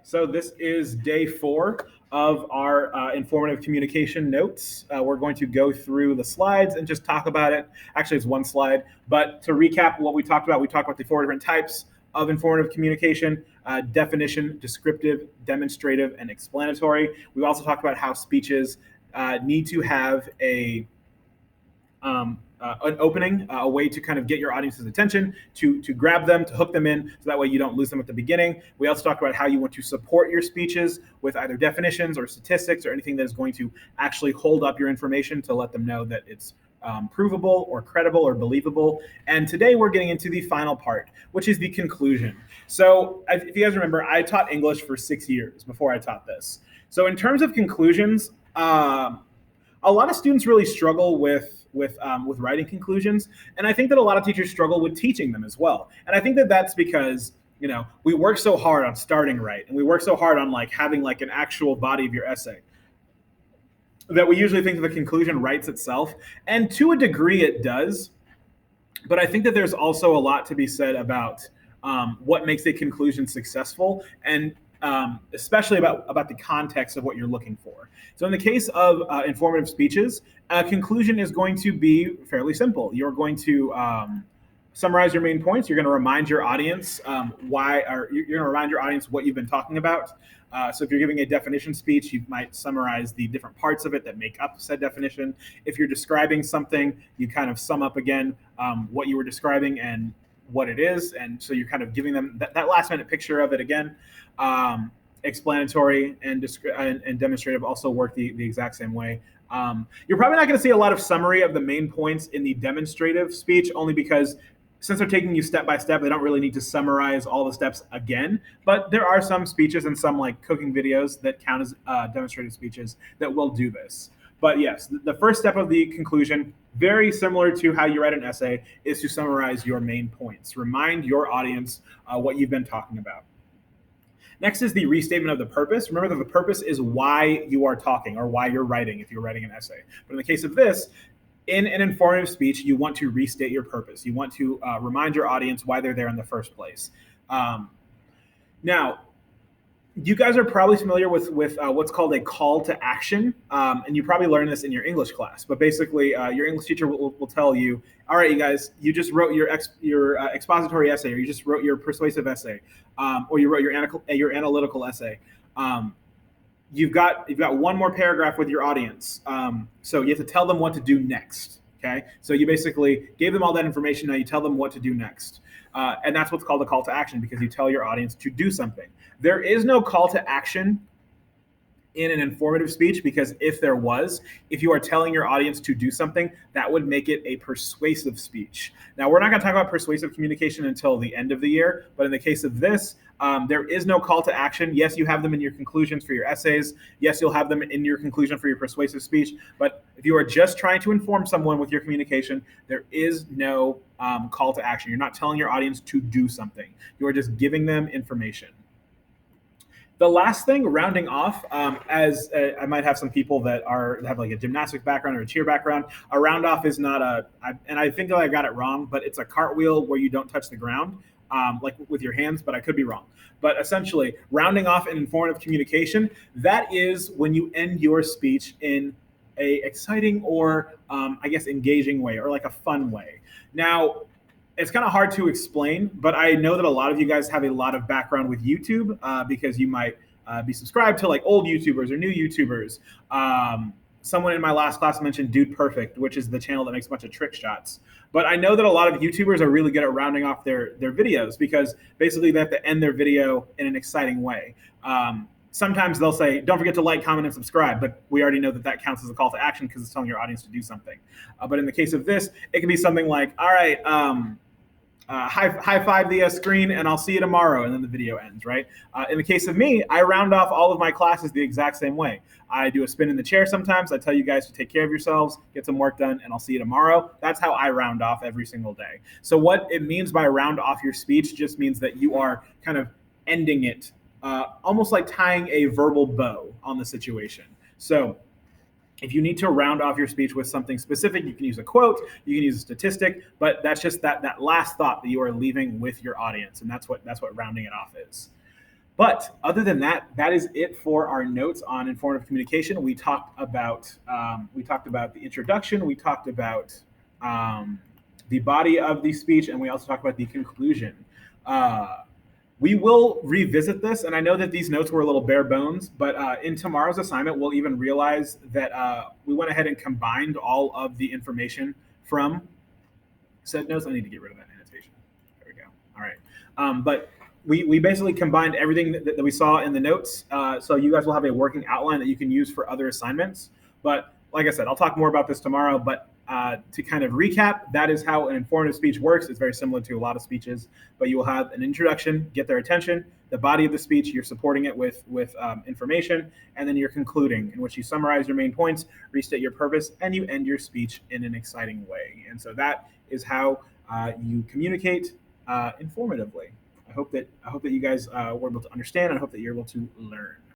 So this is day 4 of our informative communication notes. We're going to go through the slides and just talk about it. Actually, it's one slide, but to recap what we talked about the 4 different types of informative communication: definition, descriptive, demonstrative, and explanatory. We also talked about how speeches need to have an opening, a way to kind of get your audience's attention, to grab them, to hook them in, so that way you don't lose them at the beginning. We also talked about how you want to support your speeches with either definitions or statistics or anything that is going to actually hold up your information to let them know that it's provable or credible or believable. And today we're getting into the final part, which is the conclusion. So if you guys remember, I taught English for 6 years before I taught this. So in terms of conclusions, a lot of students really struggle with writing conclusions, and I think that a lot of teachers struggle with teaching them as well. And I think that that's because we work so hard on starting right, and we work so hard on having an actual body of your essay, that we usually think that the conclusion writes itself, and to a degree it does. But I think that there's also a lot to be said about what makes a conclusion successful, and especially about the context of what you're looking for. So in the case of informative speeches, a conclusion is going to be fairly simple. You're going to summarize your main points. You're going to remind your audience you're going to remind your audience what you've been talking about. So if you're giving a definition speech, you might summarize the different parts of it that make up said definition. If you're describing something, you kind of sum up again what you were describing and what it is, and so you're kind of giving them that last minute picture of it again. Explanatory and demonstrative also work the exact same way. You're probably not going to see a lot of summary of the main points in the demonstrative speech, only because since they're taking you step by step, they don't really need to summarize all the steps again. But there are some speeches and some cooking videos that count as demonstrative speeches that will do this. But yes, the first step of the conclusion, very similar to how you write an essay, is to summarize your main points. Remind your audience what you've been talking about. Next is the restatement of the purpose. Remember that the purpose is why you are talking or why you're writing if you're writing an essay. But in the case of this, in an informative speech, you want to restate your purpose. You want to remind your audience why they're there in the first place. Now, you guys are probably familiar with what's called a call to action, and you probably learned this in your English class. But basically, your English teacher will tell you, all right, you guys, you just wrote your expository essay, or you just wrote your persuasive essay, or you wrote your analytical essay. You've got one more paragraph with your audience, so you have to tell them what to do next. Okay, so you basically gave them all that information. Now you tell them what to do next. And that's what's called a call to action, because you tell your audience to do something. There is no call to action in an informative speech, because if you are telling your audience to do something, that would make it a persuasive speech. Now, we're not going to talk about persuasive communication until the end of the year, but in the case of this, there is no call to action. Yes, you have them in your conclusions for your essays. Yes, you'll have them in your conclusion for your persuasive speech. But if you are just trying to inform someone with your communication, there is no call to action. You're not telling your audience to do something. You are just giving them information. The last thing, rounding off, as I might have some people that have a gymnastics background or a cheer background, a round off is not and I think that I got it wrong, but it's a cartwheel where you don't touch the ground, with your hands, but I could be wrong. But essentially, rounding off in informative communication, that is when you end your speech in a exciting or engaging way, or a fun way. Now, it's kind of hard to explain, but I know that a lot of you guys have a lot of background with YouTube, because you might be subscribed to old YouTubers or new YouTubers. Someone in my last class mentioned Dude Perfect, which is the channel that makes a bunch of trick shots. But I know that a lot of YouTubers are really good at rounding off their videos, because basically they have to end their video in an exciting way. Sometimes they'll say, don't forget to like, comment, and subscribe. But we already know that counts as a call to action, because it's telling your audience to do something. But in the case of this, it can be something like, all right, high five the screen, and I'll see you tomorrow, and then the video ends, right? In the case of me, I round off all of my classes the exact same way. I do a spin in the chair sometimes. I tell you guys to take care of yourselves, get some work done, and I'll see you tomorrow. That's how I round off every single day. So what it means by round off your speech just means that you are kind of ending it, almost like tying a verbal bow on the situation. So if you need to round off your speech with something specific, you can use a quote, you can use a statistic, but that's just that last thought that you are leaving with your audience, and that's what rounding it off is. But other than that, that is it for our notes on informative communication. We talked about the introduction. We talked about um, the body of the speech, and we also talked about the conclusion. Uh, we will revisit this, and I know that these notes were a little bare bones, but in tomorrow's assignment, we'll even realize that we went ahead and combined all of the information from said notes. I need to get rid of that annotation. There we go. All right. But we basically combined everything that we saw in the notes. So you guys will have a working outline that you can use for other assignments. But like I said, I'll talk more about this tomorrow. But to kind of recap, that is how an informative speech works. It's very similar to a lot of speeches, but you will have an introduction, get their attention, the body of the speech, you're supporting it with information, and then you're concluding, in which you summarize your main points, restate your purpose, and you end your speech in an exciting way. And so that is how you communicate informatively. I hope that you guys were able to understand. I hope that you're able to learn.